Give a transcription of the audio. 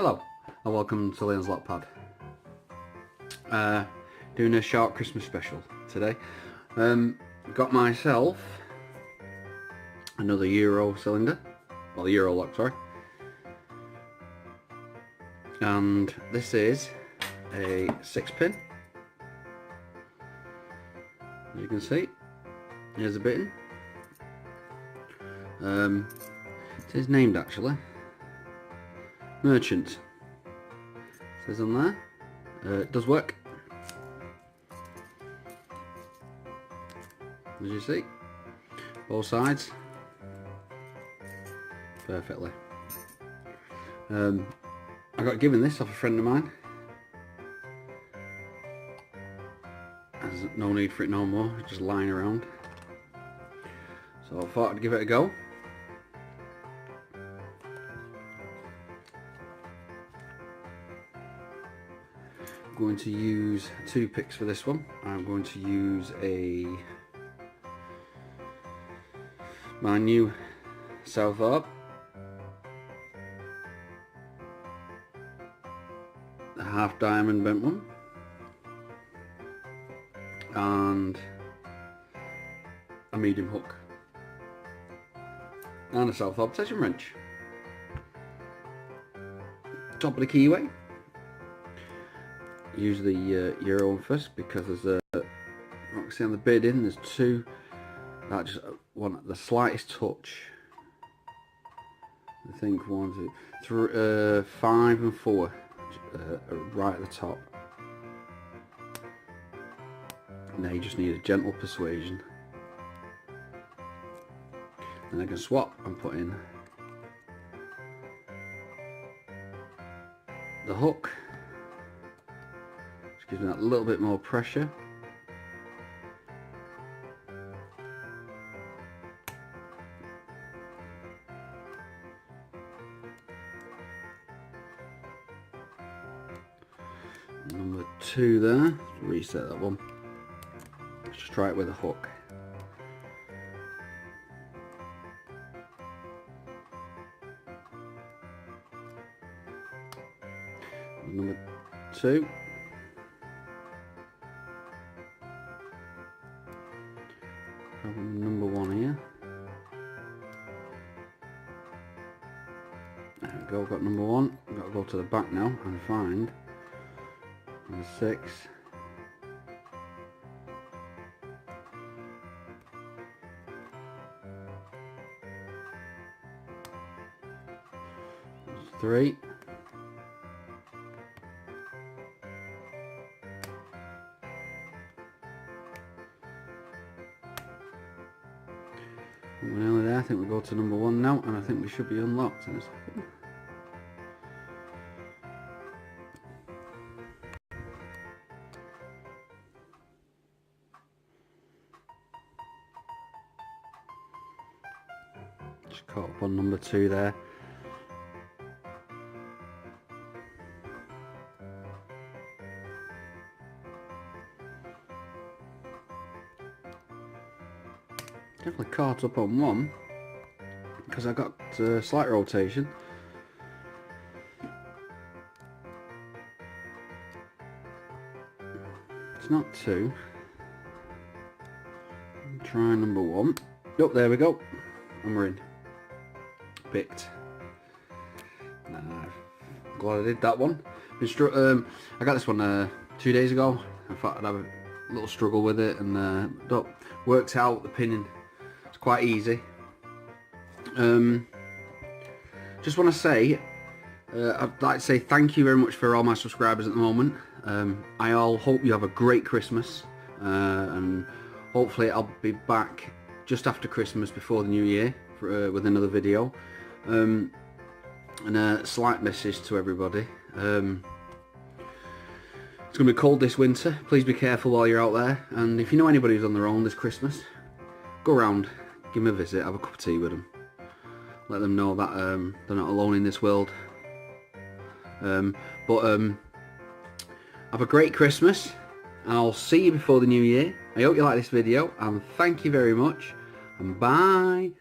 Hello and welcome to Leon's Lock Pad. Doing a short Christmas special today. Got myself another Euro cylinder, well, the Euro lock, sorry. And this is a 6-pin. As you can see, here's a bitting. It is named actually Merchant. It says on there. It does work. As you see, both sides perfectly. I got given this off a friend of mine. There's no need for it no more, it's just lying around. So I thought I'd give it a go. I'm going to use 2 picks for this one. I'm going to use my new South Orb, the half diamond bent one, and a medium hook, and a South Orb tension wrench. Top of the keyway. Use the Euro one first because there's you can see on the bidding there's 2 that just want the slightest touch. I think 1, 2, 3, 5 and 4 right at the top. And they just need a gentle persuasion. And I can swap and put in the hook. Just gives me that little bit more pressure. Number 2 there, reset that one. Let's just try it with a hook. Number 2. Number 1 here. There we go, got number 1. I've got to go to the back now and find number 6. There's 3. We're nearly there. I think we'll go to number 1 now, and I think we should be unlocked in a second. Just caught up on number 2 there. Definitely caught up on 1 because I got slight rotation. It's not 2. Try number 1. Oh, there we go. And we're in. Picked. Glad I did that one. I got this one 2 days ago. I thought I'd have a little struggle with it, and worked out the pinning. It's quite easy. Just want to say, I'd like to say thank you very much for all my subscribers at the moment. I all hope you have a great Christmas, and hopefully I'll be back just after Christmas before the new year with another video. And a slight message to everybody. It's going to be cold this winter. Please be careful while you're out there, and if you know anybody who's on their own this Christmas, go around, give them a visit, have a cup of tea with them. Let them know that they're not alone in this world. Have a great Christmas, and I'll see you before the new year. I hope you like this video, and thank you very much, and bye.